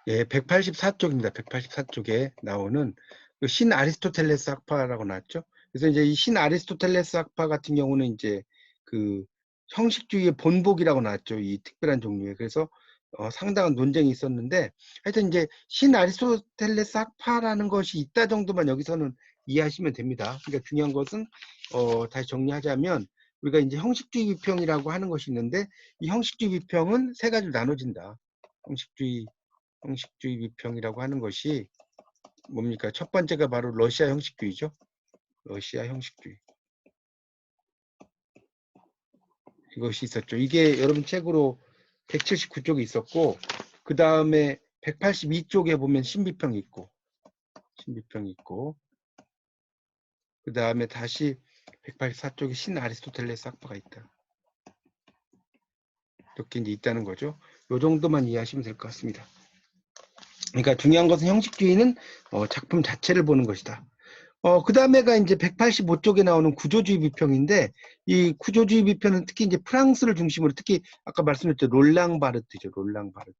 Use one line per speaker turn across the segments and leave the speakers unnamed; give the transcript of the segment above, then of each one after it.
예, 184쪽입니다. 184쪽에 나오는 그 신 아리스토텔레스 학파라고 나왔죠. 그래서 이제 이 신 아리스토텔레스 학파 같은 경우는 이제 그 형식주의의 본복이라고 나왔죠. 이 특별한 종류에. 그래서 상당한 논쟁이 있었는데 하여튼 이제 신 아리스토텔레스 학파라는 것이 있다 정도만 여기서는 이해하시면 됩니다. 그러니까 중요한 것은 다시 정리하자면 우리가 이제 형식주의 비평이라고 하는 것이 있는데 이 형식주의 비평은 세 가지로 나눠진다. 형식주의 비평이라고 하는 것이 뭡니까? 첫 번째가 바로 러시아 형식주의죠. 러시아 형식주의. 이것이 있었죠. 이게 여러분 책으로 179쪽에 있었고, 그 다음에 182쪽에 보면 신비평이 있고, 그 다음에 다시 184쪽에 신 아리스토텔레스 학파가 있다. 이렇게 이제 있다는 거죠. 요 정도만 이해하시면 될 것 같습니다. 그러니까 중요한 것은 형식주의는 작품 자체를 보는 것이다. 그 다음에가 이제 185쪽에 나오는 구조주의 비평인데, 이 구조주의 비평은 특히 이제 프랑스를 중심으로, 특히 아까 말씀드렸죠. 롤랑 바르트죠. 롤랑 바르트.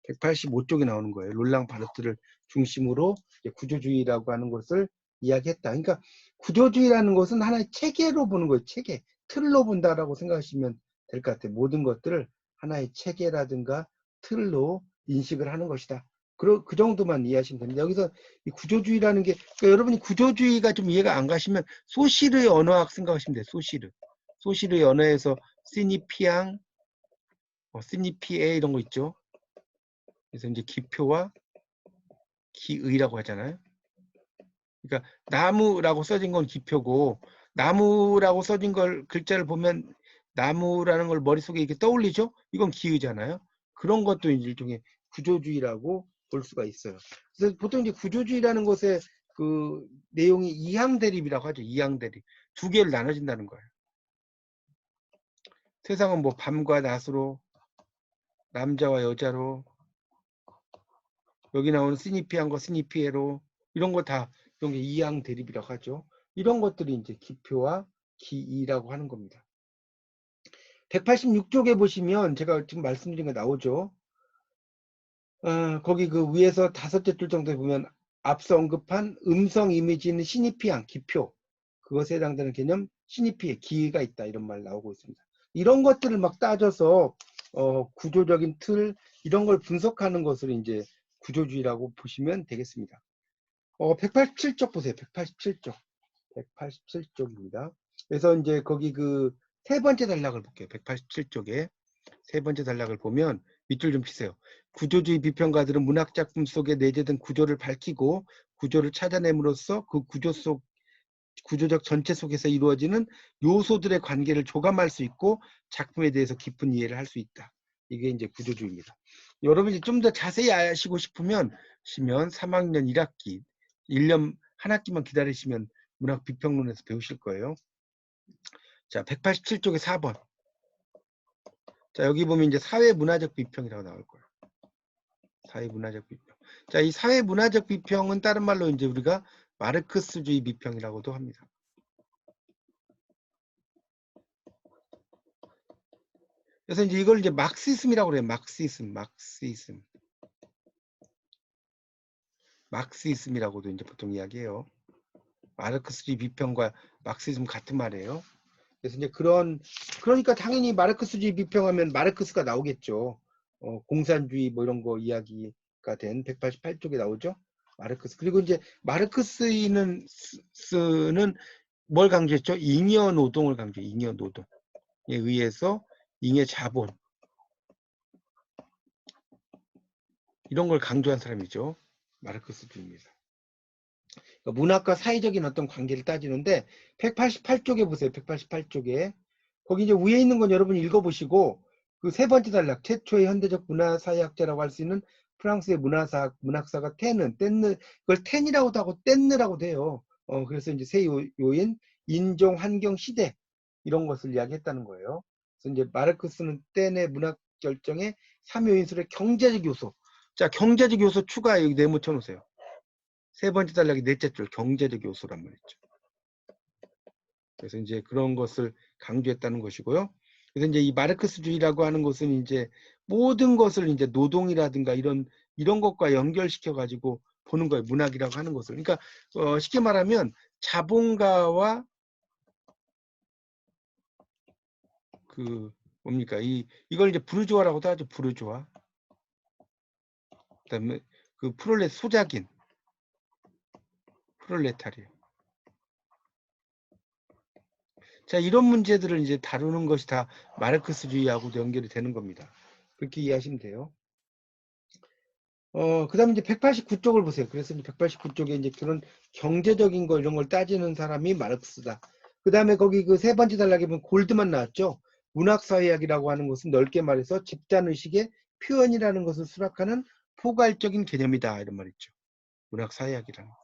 185쪽에 나오는 거예요. 롤랑 바르트를 중심으로 구조주의라고 하는 것을 이야기했다. 그러니까 구조주의라는 것은 하나의 체계로 보는 거예요. 체계. 틀로 본다라고 생각하시면 될 것 같아요. 모든 것들을 하나의 체계라든가 틀로 인식을 하는 것이다. 그 정도만 이해하시면 됩니다. 여기서 이 구조주의라는 게, 그러니까 여러분이 구조주의가 좀 이해가 안 가시면 소시르의 언어학 생각하시면 돼요. 소시르. 소시르의 언어에서 시니피앙, 시니피에 이런 거 있죠. 그래서 이제 기표와 기의라고 하잖아요. 그러니까 나무라고 써진 건 기표고, 나무라고 써진 걸 글자를 보면 나무라는 걸 머릿속에 이렇게 떠올리죠? 이건 기의잖아요. 그런 것도 이제 일종의 구조주의라고 볼 수가 있어요. 그래서 보통 이제 구조주의라는 것의 그 내용이 이항 대립이라고 하죠. 이항 대립. 두 개로 나눠진다는 거예요. 세상은 뭐 밤과 낮으로, 남자와 여자로, 여기 나오는 스니피한 거 스니피에로, 이런 거 다 이런 게 이항 대립이라고 하죠. 이런 것들이 이제 기표와 기이라고 하는 겁니다. 186쪽에 보시면 제가 지금 말씀드린 거 나오죠. 거기 그 위에서 다섯째 줄 정도에 보면 앞서 언급한 음성 이미지는 시니피한 기표, 그것에 해당되는 개념 시니피에 기의가 있다, 이런 말 나오고 있습니다. 이런 것들을 막 따져서 구조적인 틀 이런 걸 분석하는 것을 이제 구조주의라고 보시면 되겠습니다. 187쪽 보세요. 187쪽. 187쪽입니다. 그래서 이제 거기 그 세 번째 단락을 볼게요. 187쪽에 세 번째 단락을 보면 밑줄 좀 치세요. 구조주의 비평가들은 문학작품 속에 내재된 구조를 밝히고 구조를 찾아냄으로써 그 구조적 전체 속에서 이루어지는 요소들의 관계를 조감할 수 있고 작품에 대해서 깊은 이해를 할 수 있다. 이게 이제 구조주의입니다. 여러분이 좀 더 자세히 아시고 싶으면 3학년 1학기 1년 한 학기만 기다리시면 문학 비평론에서 배우실 거예요. 자, 187쪽에 4번. 자, 여기 보면 이제 사회문화적 비평이라고 나올 거예요. 사회문화적 비평. 자, 이 사회문화적 비평은 다른 말로 이제 우리가 마르크스주의 비평이라고도 합니다. 그래서 이제 이걸 이제 막시즘이라고 그래요. 막시즘이라고도 이제 보통 이야기해요. 마르크스주의 비평과 막시즘 같은 말이에요. 그래서 이제 그러니까 당연히 마르크스주의 비평하면 마르크스가 나오겠죠. 공산주의 뭐 이런 거 이야기가 된 188쪽에 나오죠. 마르크스. 그리고 이제 마르크스는 뭘 강조했죠? 잉여 노동을 강조해요. 잉여 노동에 의해서 잉여 자본 이런 걸 강조한 사람이죠. 마르크스주의입니다. 그러니까 문학과 사회적인 어떤 관계를 따지는데 188쪽에 보세요. 188쪽에 거기 이제 위에 있는 건 여러분이 읽어보시고 그 세 번째 단락 최초의 현대적 문화사회학자라고 할 수 있는 프랑스의 문학사가 땐느 그걸 텐이라고도 하고 땐느라고도 해요. 그래서 이제 세 요인 인종, 환경, 시대 이런 것을 이야기했다는 거예요. 그래서 이제 마르크스는 땐의 문학 결정의 3요인술의 경제적 요소. 자, 경제적 요소 추가 여기 네모쳐 놓으세요. 세 번째 단락이 넷째 줄 경제적 요소란 말이죠. 그래서 이제 그런 것을 강조했다는 것이고요. 그래서 이제 이 마르크스주의라고 하는 것은 이제 모든 것을 이제 노동이라든가 이런 이런 것과 연결시켜 가지고 보는 거예요. 문학이라고 하는 것을. 그러니까 쉽게 말하면 자본가와 그 뭡니까? 이걸 이제 부르주아라고도 하죠. 부르주아. 그다음에 그 소작인 프롤레타리아. 자, 이런 문제들을 이제 다루는 것이 다 마르크스주의하고도 연결이 되는 겁니다. 그렇게 이해하시면 돼요. 그다음에 이제 189쪽을 보세요. 그래서 이제 189쪽에 이제 그런 경제적인 거 이런 걸 따지는 사람이 마르크스다. 그다음에 거기 그 세 번째 단락에 보면 골드만 나왔죠. 문학사회학이라고 하는 것은 넓게 말해서 집단의식의 표현이라는 것을 수락하는 포괄적인 개념이다. 이런 말이죠. 문학사회학이라는 것.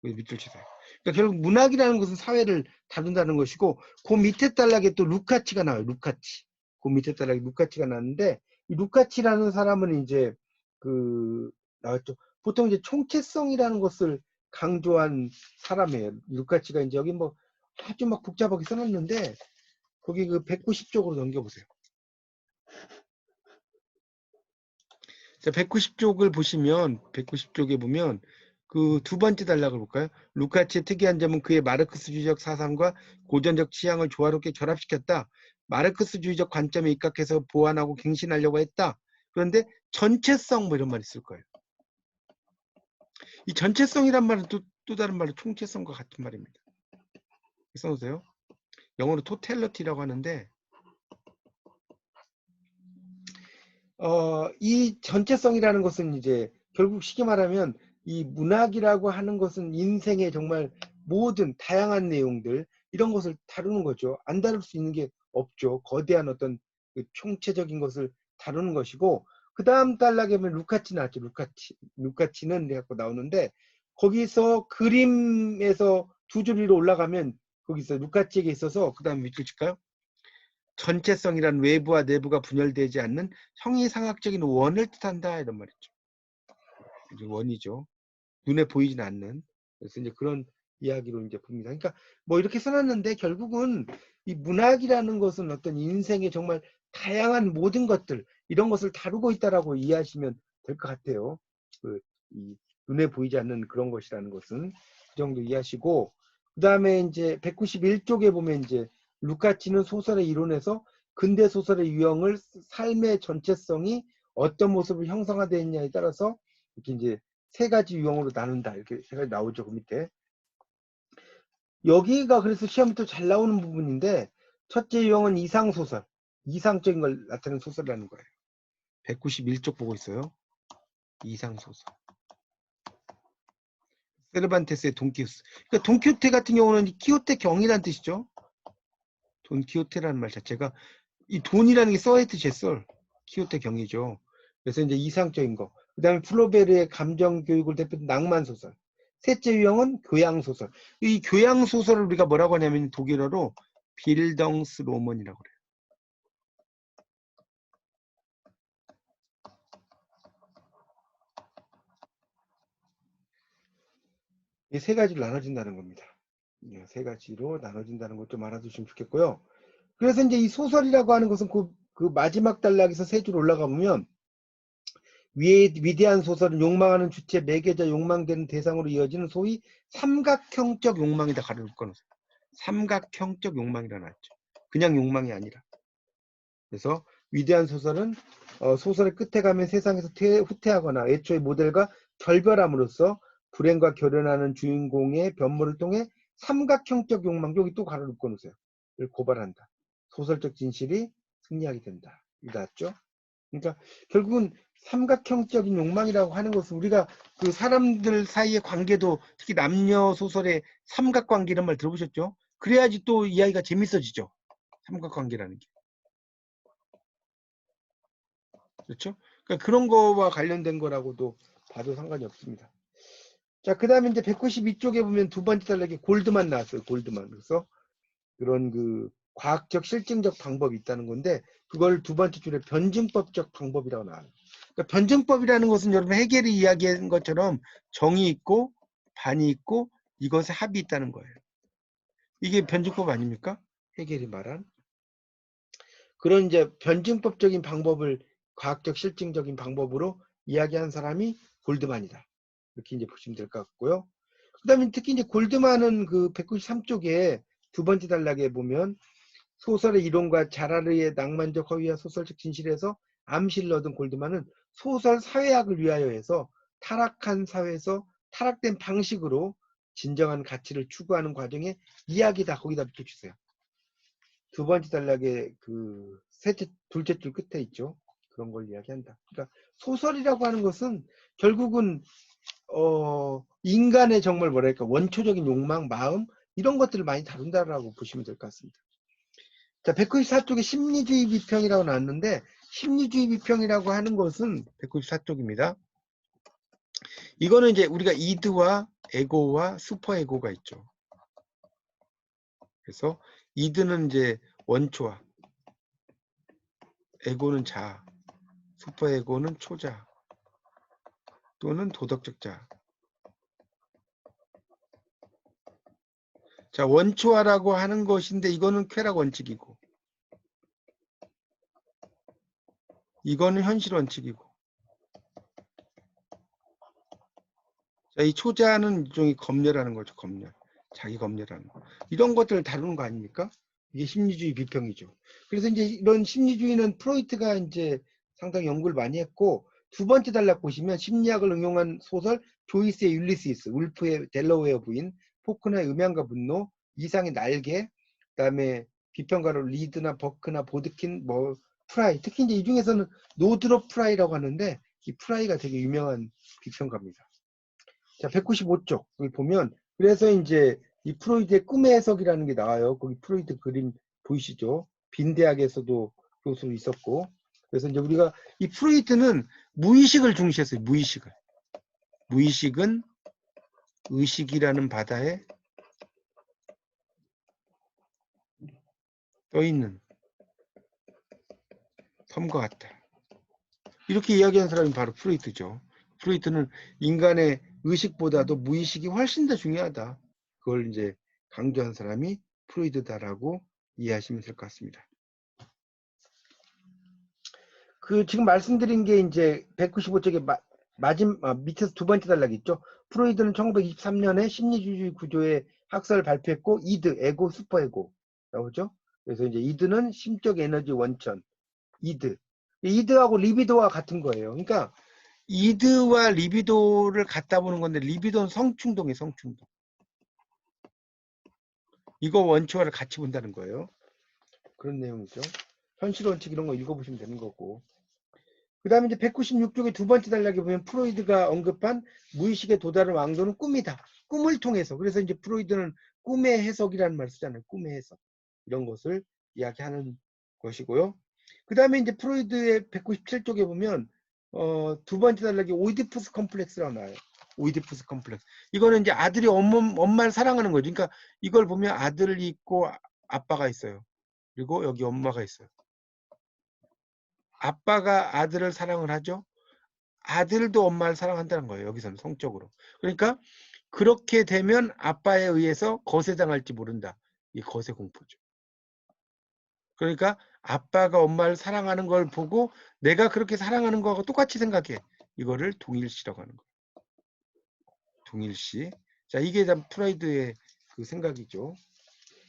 밑줄 치세요. 그러니까 결국 문학이라는 것은 사회를 다룬다는 것이고 그 밑에 단락에 또 루카치가 나와요. 루카치. 그 밑에 단락에 루카치가 나왔는데 이 루카치라는 사람은 이제 그 나왔죠. 보통 이제 총체성이라는 것을 강조한 사람이에요. 루카치가 이제 여기 뭐 아주 막 복잡하게 써놨는데 거기 그 190쪽으로 넘겨보세요. 자, 190쪽을 보시면 190쪽에 보면 그 두 번째 단락을 볼까요? 루카치의 특이한 점은 그의 마르크스주의적 사상과 고전적 취향을 조화롭게 결합시켰다. 마르크스주의적 관점에 입각해서 보완하고 갱신하려고 했다. 그런데 전체성 뭐 이런 말이 있을 거예요. 이 전체성이란 말은 또 다른 말로 총체성과 같은 말입니다. 써놓으세요. 영어로 토텔러티라고 하는데 이 전체성이라는 것은 이제 결국 쉽게 말하면 이 문학이라고 하는 것은 인생의 정말 모든 다양한 내용들 이런 것을 다루는 거죠. 안 다룰 수 있는 게 없죠. 거대한 어떤 그 총체적인 것을 다루는 것이고 그 다음 단락에 보면 루카치 나왔죠. 루카치는 갖고 나오는데 거기서 그림에서 두 줄 위로 올라가면 거기서 루카치에게 있어서 그 다음에 밑줄 칠까요? 전체성이란 외부와 내부가 분열되지 않는 형이상학적인 원을 뜻한다 이런 말이죠. 이제 원이죠. 눈에 보이지는 않는. 그래서 이제 그런 이야기로 이제 봅니다. 그러니까 뭐 이렇게 써놨는데 결국은 이 문학이라는 것은 어떤 인생의 정말 다양한 모든 것들 이런 것을 다루고 있다라고 이해하시면 될 것 같아요. 이 눈에 보이지 않는 그런 것이라는 것은 그 정도 이해하시고 그 다음에 이제 191쪽에 보면 이제 루카치는 소설의 이론에서 근대 소설의 유형을 삶의 전체성이 어떤 모습을 형성화되느냐에 따라서 이렇게 이제 세 가지 유형으로 나눈다 이렇게 세 가지 나오죠. 그 밑에 여기가 그래서 시험에 또 잘 나오는 부분인데 첫째 유형은 이상소설 이상적인 걸 나타내는 소설이라는 거예요. 191쪽 보고 있어요. 이상소설 세르반테스의 돈키호테. 그러니까 돈키호테 같은 경우는 키호테 경이라는 뜻이죠. 돈키호테라는 말 자체가 이 돈이라는 게 써에트 제썰 키호테 경이죠. 그래서 이제 이상적인 거. 그 다음에 플로베르의 감정 교육을 대표한 낭만 소설. 셋째 유형은 교양 소설. 이 교양 소설을 우리가 뭐라고 하냐면 독일어로 빌덩스로먼이라고 그래요. 이 세 가지로 나눠진다는 겁니다. 세 가지로 나눠진다는 것 좀 알아두시면 좋겠고요. 그래서 이제 이 소설이라고 하는 것은 그 마지막 단락에서 세 줄 올라가 보면 위대한 소설은 욕망하는 주체, 매개자, 욕망되는 대상으로 이어지는 소위 삼각형적 욕망이다. 가르쳐 끊어서. 삼각형적 욕망이라 나왔죠. 그냥 욕망이 아니라. 그래서 위대한 소설은 소설의 끝에 가면 세상에서 후퇴하거나 애초의 모델과 결별함으로써 불행과 결연하는 주인공의 변모를 통해 삼각형적 욕망, 여기 또 가로를 끊으세요. 를 고발한다. 소설적 진실이 승리하게 된다. 이거 나왔죠? 그러니까 결국은 삼각형적인 욕망이라고 하는 것은 우리가 그 사람들 사이의 관계도 특히 남녀 소설의 삼각관계 이런 말 들어보셨죠? 그래야지 또 이야기가 재밌어지죠. 삼각관계라는 게. 그렇죠? 그러니까 그런 거와 관련된 거라고도 봐도 상관이 없습니다. 자, 그 다음에 이제 192쪽에 보면 두 번째 단락에 골드만 나왔어요. 골드만. 그래서 그런 그 과학적 실증적 방법이 있다는 건데 그걸 두 번째 줄에 변증법적 방법이라고 나와요. 그러니까 변증법이라는 것은 여러분 해겔이 이야기한 것처럼 정이 있고 반이 있고 이것에 합이 있다는 거예요. 이게 변증법 아닙니까? 해겔이 말한 그런 이제 변증법적인 방법을 과학적 실증적인 방법으로 이야기한 사람이 골드만이다. 이렇게 이제 보시면 될 것 같고요. 그 다음에 특히 이제 골드만은 그 193쪽에 두 번째 단락에 보면 소설의 이론과 자라르의 낭만적 허위와 소설적 진실에서 암시를 얻은 골드만은 소설 사회학을 위하여 해서 타락한 사회에서 타락된 방식으로 진정한 가치를 추구하는 과정의 이야기다. 거기다 붙여주세요. 두 번째 단락의 그 둘째 줄 끝에 있죠. 그런 걸 이야기한다. 그러니까 소설이라고 하는 것은 결국은 인간의 정말 뭐랄까 원초적인 욕망, 마음 이런 것들을 많이 다룬다라고 보시면 될 것 같습니다. 자, 194쪽에 심리주의 비평이라고 나왔는데 심리주의 비평이라고 하는 것은 194쪽입니다. 이거는 이제 우리가 이드와 에고와 슈퍼에고가 있죠. 그래서 이드는 이제 원초와, 에고는 자아, 슈퍼에고는 초자 또는 도덕적 자아. 자, 원초화라고 하는 것인데 이거는 쾌락 원칙이고 이거는 현실 원칙이고, 자, 이 초자는 일종의 검열하는 거죠. 검열. 자기 검열하는 거. 이런 것들을 다루는 거 아닙니까? 이게 심리주의 비평이죠. 그래서 이제 이런 심리주의는 프로이트가 이제 상당히 연구를 많이 했고, 두 번째 단락 보시면 심리학을 응용한 소설 조이스의 율리시스, 울프의 델러웨어 부인, 포크나의 음향과 분노, 이상의 날개, 그다음에 비평가로 리드나 버크나 보드킨, 뭐 프라이, 특히 이제 이 중에서는 노드롭 프라이라고 하는데 이 프라이가 되게 유명한 비평가입니다. 자, 195쪽을 보면 그래서 이제 이 프로이드의 꿈의 해석이라는 게 나와요. 거기 프로이드 그림 보이시죠? 빈대학에서도 교수로 있었고. 그래서 이제 우리가 이 프로이드는 무의식을 중시했어요. 무의식을. 무의식은 의식이라는 바다에 떠있는 섬과 같다. 이렇게 이야기한 사람이 바로 프로이트죠. 프로이트는 인간의 의식보다도 무의식이 훨씬 더 중요하다. 그걸 이제 강조한 사람이 프로이드다라고 이해하시면 될 것 같습니다. 그 지금 말씀드린 게 이제 195쪽에 밑에서 두 번째 단락이 있죠. 프로이드는 1923년에 심리주의 구조의 학설을 발표했고 이드, 에고, 슈퍼에고 나오죠. 그래서 이제 이드는 심적 에너지 원천, 이드하고 리비도와 같은 거예요. 그러니까 이드와 리비도를 갖다 보는 건데 리비도는 성충동이에요. 성충동. 이거 원초화를 같이 본다는 거예요. 그런 내용이죠. 현실 원칙 이런 거 읽어보시면 되는 거고. 그 다음에 이제 196쪽의 두 번째 단락에 보면 프로이드가 언급한 무의식에 도달한 왕도는 꿈이다. 꿈을 통해서. 그래서 이제 프로이드는 꿈의 해석이라는 말을 쓰잖아요. 꿈의 해석. 이런 것을 이야기하는 것이고요. 그 다음에 이제 프로이드의 197쪽에 보면 두 번째 단락에 오이디푸스 컴플렉스라고 나와요. 오이디푸스 컴플렉스. 이거는 이제 아들이 엄마를 사랑하는 거죠. 그러니까 이걸 보면 아들이 있고 아빠가 있어요. 그리고 여기 엄마가 있어요. 아빠가 아들을 사랑을 하죠. 아들도 엄마를 사랑한다는 거예요. 여기서는 성적으로. 그러니까 그렇게 되면 아빠에 의해서 거세당할지 모른다. 이 거세 공포죠. 그러니까 아빠가 엄마를 사랑하는 걸 보고 내가 그렇게 사랑하는 거하고 똑같이 생각해. 이거를 동일시라고 하는 거예요. 동일시. 자, 이게 프로이드의 그 생각이죠.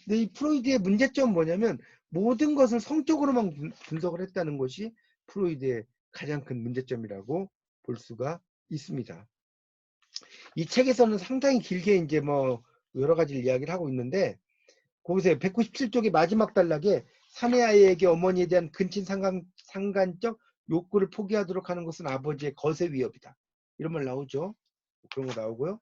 근데 이 프로이드의 문제점은 뭐냐면 모든 것을 성적으로만 분석을 했다는 것이 프로이드의 가장 큰 문제점이라고 볼 수가 있습니다. 이 책에서는 상당히 길게 이제 뭐 여러 가지 이야기를 하고 있는데 거기서 197쪽의 마지막 단락에 사내 아이에게 어머니에 대한 근친 상간적 욕구를 포기하도록 하는 것은 아버지의 거세 위협이다. 이런 말 나오죠. 그런 거 나오고요.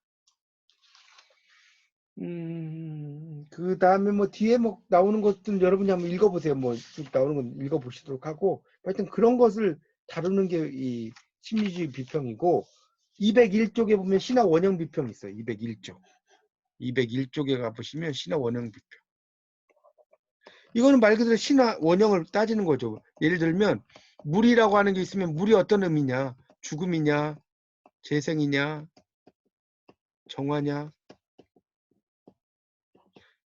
그 다음에 뭐 뒤에 뭐 나오는 것들 여러분이 한번 읽어보세요. 뭐 나오는 건 읽어보시도록 하고 하여튼 그런 것을 다루는 게 이 심리주의 비평이고 201쪽에 보면 신화 원형 비평이 있어요. 201쪽. 201쪽에 가보시면 신화 원형 비평. 이거는 말 그대로 신화 원형을 따지는 거죠. 예를 들면 물이라고 하는 게 있으면 물이 어떤 의미냐? 죽음이냐? 재생이냐? 정화냐?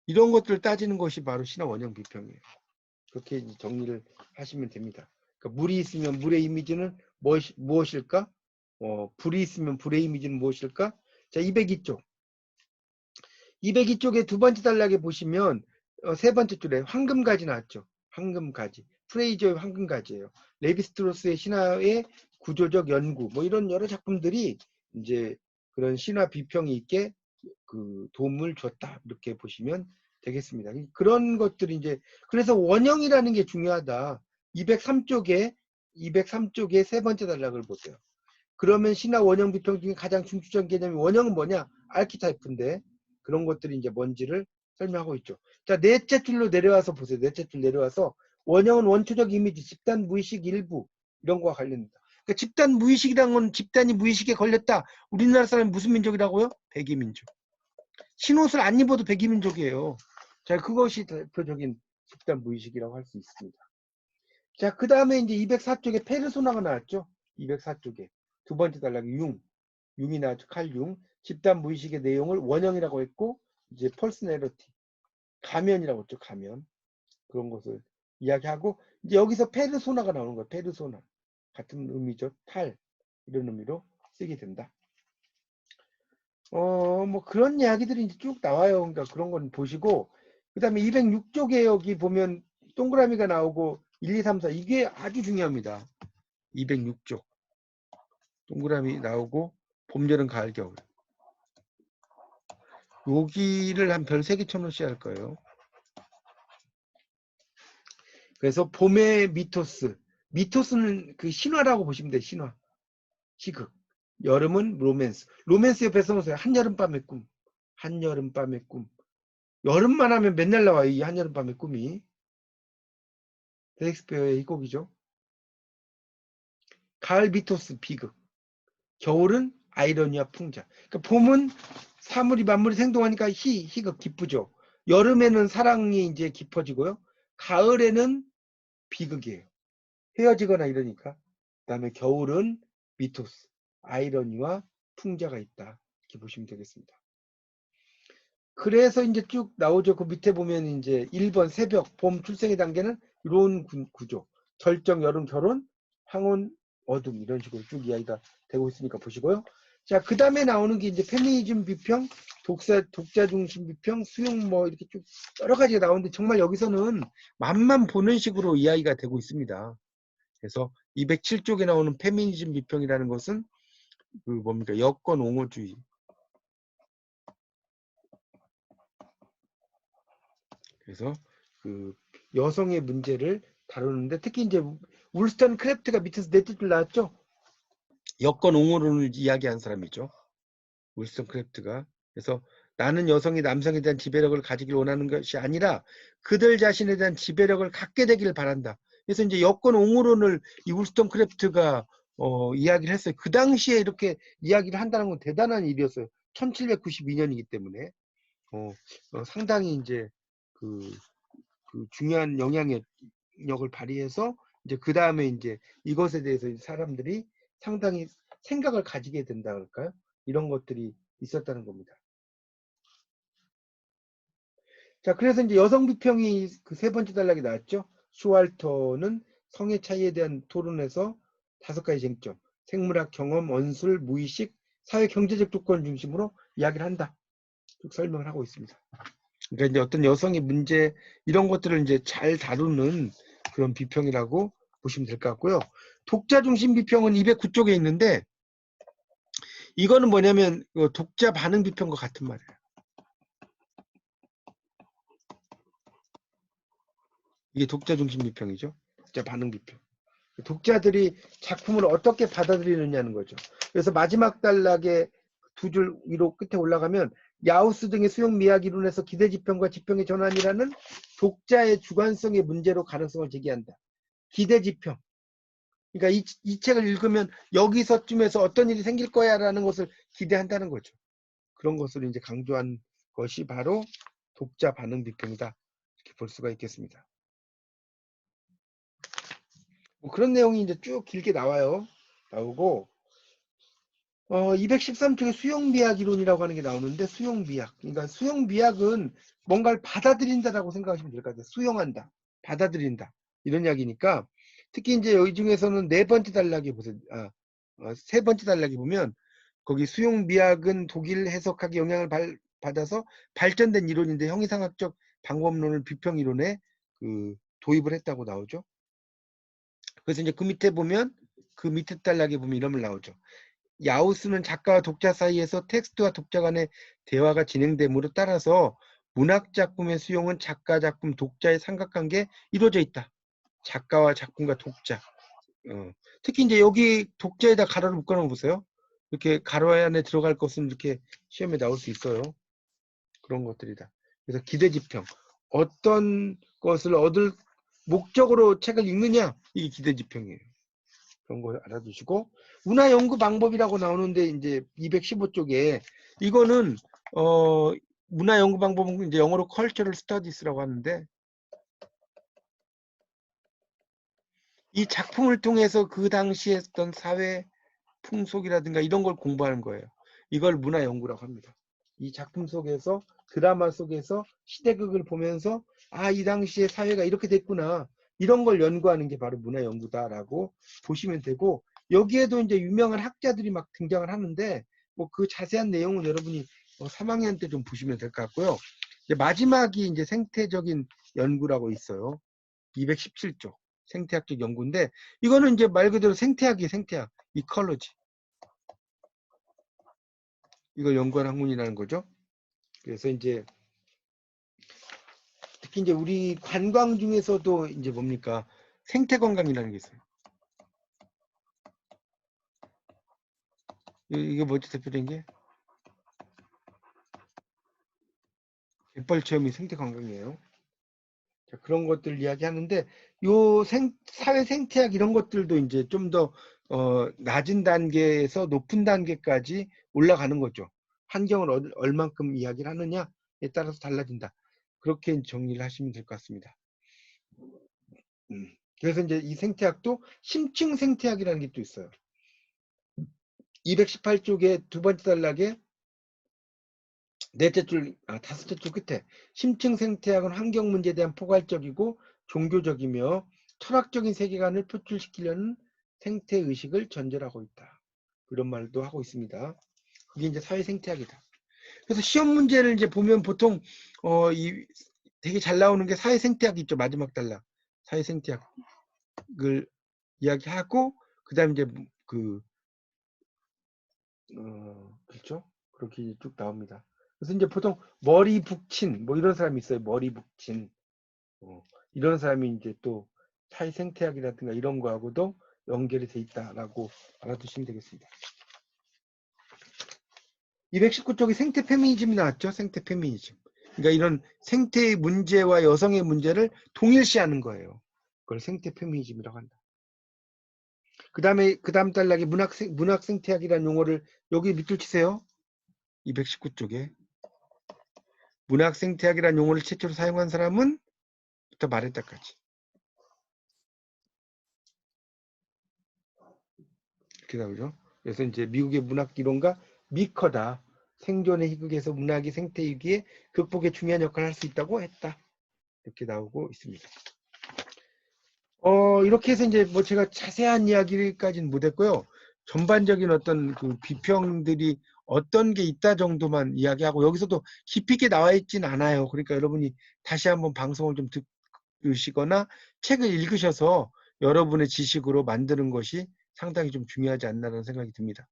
이런 것들을 따지는 것이 바로 신화 원형 비평이에요. 그렇게 정리를 하시면 됩니다. 그러니까 물이 있으면 물의 이미지는 무엇일까? 불이 있으면 불의 이미지는 무엇일까? 자, 202쪽. 202쪽의 두 번째 단락에 보시면 세 번째 줄에 황금가지 나왔죠. 황금가지. 프레이저의 황금가지예요. 레비스트로스의 신화의 구조적 연구, 뭐 이런 여러 작품들이 이제 그런 신화 비평이 있게 그 도움을 줬다. 이렇게 보시면 되겠습니다. 그런 것들이 이제 그래서 원형이라는 게 중요하다. 203쪽에 세 번째 단락을 보세요. 그러면 신화 원형 비평 중에 가장 중추적 개념이 원형은 뭐냐? 아키타이프인데 그런 것들이 이제 뭔지를 설명하고 있죠. 자, 넷째 줄로 내려와서 보세요. 넷째 줄 내려와서 원형은 원초적 이미지, 집단 무의식 일부 이런 거와 관련된다. 그러니까 집단 무의식이란 건 집단이 무의식에 걸렸다. 우리나라 사람이 무슨 민족이라고요? 백이민족. 신옷을 안 입어도 백이민족이에요. 자, 그것이 대표적인 집단 무의식이라고 할 수 있습니다. 자, 그 다음에 이제 204쪽에 페르소나가 나왔죠. 204쪽에 두 번째 단락이 융이 나왔죠. 칼융. 집단 무의식의 내용을 원형이라고 했고 이제 퍼스널리티 가면이라고 했죠. 가면. 그런 것을 이야기하고 이제 여기서 페르소나가 나오는 거예요. 페르소나. 같은 의미죠. 탈. 이런 의미로 쓰게 된다. 뭐 그런 이야기들이 이제 쭉 나와요. 그러니까 그런 건 보시고 그 다음에 206쪽에 여기 보면 동그라미가 나오고 1, 2, 3, 4 이게 아주 중요합니다. 206쪽 동그라미 나오고 봄, 여름, 가을, 겨울 여기를 한 별 3개 쳐놓으셔야 할 거예요. 그래서 봄의 미토스는 그 신화라고 보시면 돼요. 신화, 시극. 여름은 로맨스. 로맨스 옆에 써놓으세요. 한여름밤의 꿈. 한여름밤의 꿈. 여름만 하면 맨날 나와요. 이 한여름밤의 꿈이. 셰익스피어의 이 곡이죠. 가을 미토스 비극. 겨울은 아이러니와 풍자. 그러니까 봄은 사물이 만물이 생동하니까 희극 기쁘죠. 여름에는 사랑이 이제 깊어지고요. 가을에는 비극이에요. 헤어지거나 이러니까. 그다음에 겨울은 미토스, 아이러니와 풍자가 있다. 이렇게 보시면 되겠습니다. 그래서 이제 쭉 나오죠. 그 밑에 보면 이제 1번 새벽, 봄 출생의 단계는 이런 구조. 절정, 여름, 결혼, 황혼, 어둠 이런 식으로 쭉 이야기가 되고 있으니까 보시고요. 자, 그 다음에 나오는 게 이제 페미니즘 비평, 독자 중심 비평, 수용 뭐 이렇게 쭉 여러 가지가 나오는데 정말 여기서는 맛만 보는 식으로 이야기가 되고 있습니다. 그래서 207쪽에 나오는 페미니즘 비평이라는 것은 그 뭡니까? 여권 옹호주의. 그래서 그 여성의 문제를 다루는데 특히 이제 울스턴 크래프트가 밑에서 넷째 줄 나왔죠. 여권 옹호론을 이야기한 사람이죠. 울스턴 크래프트가. 그래서 나는 여성이 남성에 대한 지배력을 가지길 원하는 것이 아니라 그들 자신에 대한 지배력을 갖게 되기를 바란다. 그래서 이제 여권 옹호론을 이 울스턴 크래프트가 이야기를 했어요. 그 당시에 이렇게 이야기를 한다는 건 대단한 일이었어요. 1792년이기 때문에 상당히 이제 그 중요한 영향력을 발휘해서 이제 그 다음에 이제 이것에 대해서 사람들이 상당히 생각을 가지게 된다 할까요? 이런 것들이 있었다는 겁니다. 자, 그래서 이제 여성 비평이 그 세 번째 단락이 나왔죠. 슈왈터는 성의 차이에 대한 토론에서 5가지 쟁점, 생물학 경험, 언술, 무의식, 사회 경제적 조건 중심으로 이야기를 한다. 쭉 설명을 하고 있습니다. 그러니까 이제 어떤 여성의 문제 이런 것들을 이제 잘 다루는 그런 비평이라고 보시면 될 것 같고요. 독자 중심 비평은 209쪽에 있는데 이거는 뭐냐면 독자 반응 비평과 같은 말이에요. 이게 독자 중심 비평이죠. 독자 반응 비평. 독자들이 작품을 어떻게 받아들이느냐는 거죠. 그래서 마지막 단락에 두 줄 위로 끝에 올라가면 야우스 등의 수용 미학 이론에서 기대 지평과 지평의 전환이라는 독자의 주관성의 문제로 가능성을 제기한다. 기대 지평. 그러니까 이 책을 읽으면 여기서쯤에서 어떤 일이 생길 거야 라는 것을 기대한다는 거죠. 그런 것을 이제 강조한 것이 바로 독자 반응 비평이다. 이렇게 볼 수가 있겠습니다. 뭐 그런 내용이 이제 쭉 길게 나오고 213쪽에 수용비약 이론이라고 하는 게 나오는데 수용비약. 그러니까 수용비약은 뭔가를 받아들인다라고 생각하시면 될 것 같아요. 수용한다. 받아들인다. 이런 이야기니까 특히 이제 여기 중에서는 네 번째 단락에 보세요. 세 번째 단락에 보면 거기 수용 미학은 독일 해석학의 영향을 받아서 발전된 이론인데 형이상학적 방법론을 비평 이론에 도입을 했다고 나오죠. 그래서 이제 그 밑에 보면 그 밑에 단락에 보면 이런 말 나오죠. 야우스는 작가와 독자 사이에서 텍스트와 독자 간의 대화가 진행됨으로 따라서 문학 작품의 수용은 작가, 작품, 독자의 삼각관계에 이루어져 있다. 작가와 작품과 독자. 특히 이제 여기 독자에다 가로를 묶어놓은 보세요. 이렇게 가로 안에 들어갈 것은 이렇게 시험에 나올 수 있어요. 그런 것들이다. 그래서 기대지평. 어떤 것을 얻을 목적으로 책을 읽느냐? 이게 기대지평이에요. 그런 거 알아두시고 문화 연구 방법이라고 나오는데 이제 215쪽에 이거는 문화 연구 방법은 이제 영어로 cultural studies라고 하는데 이 작품을 통해서 그 당시에 했던 사회 풍속이라든가 이런 걸 공부하는 거예요. 이걸 문화 연구라고 합니다. 이 작품 속에서 드라마 속에서 시대극을 보면서 이 당시에 사회가 이렇게 됐구나. 이런 걸 연구하는 게 바로 문화 연구다라고 보시면 되고 여기에도 이제 유명한 학자들이 막 등장을 하는데 뭐 그 자세한 내용은 여러분이 3학년 때 좀 보시면 될 것 같고요. 이제 마지막이 이제 생태적인 연구라고 있어요. 217쪽 생태학적 연구인데 이거는 이제 말 그대로 생태학이 생태학, 이컬러지. 이걸 연구한 학문이라는 거죠. 그래서 이제 특히 이제 우리 관광 중에서도 이제 뭡니까 생태 관광이라는 게 있어요. 이게 뭐지 대표적인 게 갯벌 체험이 생태 관광이에요. 자, 그런 것들 이야기하는데 요 사회 생태학 이런 것들도 이제 좀 더 낮은 단계에서 높은 단계까지 올라가는 거죠. 환경을 얼만큼 이야기를 하느냐에 따라서 달라진다. 그렇게 정리를 하시면 될 것 같습니다. 그래서 이제 이 생태학도 심층 생태학이라는 게 또 있어요. 218쪽에 두 번째 단락에 넷째 줄, 다섯째 줄 끝에 심층 생태학은 환경 문제에 대한 포괄적이고 종교적이며 철학적인 세계관을 표출시키려는 생태 의식을 전제하고 있다. 이런 말도 하고 있습니다. 그게 이제 사회 생태학이다. 그래서 시험 문제를 이제 보면 보통 되게 잘 나오는 게 사회 생태학 있죠. 마지막 단락. 사회 생태학을 이야기하고 그다음에 이제 그렇죠? 그렇게 쭉 나옵니다. 그래서 이제 보통 머리 북친 뭐 이런 사람이 있어요. 머리 북친 이런 사람이 이제 또 사회 생태학이라든가 이런 거하고도 연결이 돼 있다라고 알아두시면 되겠습니다. 219쪽에 생태 페미니즘이 나왔죠. 생태 페미니즘. 그러니까 이런 생태의 문제와 여성의 문제를 동일시하는 거예요. 그걸 생태 페미니즘이라고 한다. 그 다음 단락에 문학 생태학이라는 용어를 여기 밑줄 치세요. 219쪽에. 문학 생태학이라는 용어를 최초로 사용한 사람은 부터 말했다까지. 이렇게 나오죠. 그래서 이제 미국의 문학 이론가 미커다. 생존의 희극에서 문학이 생태 위기에 극복에 중요한 역할을 할 수 있다고 했다. 이렇게 나오고 있습니다. 이렇게 해서 이제 뭐 제가 자세한 이야기까지는 못했고요. 전반적인 어떤 그 비평들이 어떤 게 있다 정도만 이야기하고 여기서도 깊이 있게 나와 있진 않아요. 그러니까 여러분이 다시 한번 방송을 좀 들으시거나 책을 읽으셔서 여러분의 지식으로 만드는 것이 상당히 좀 중요하지 않나라는 생각이 듭니다.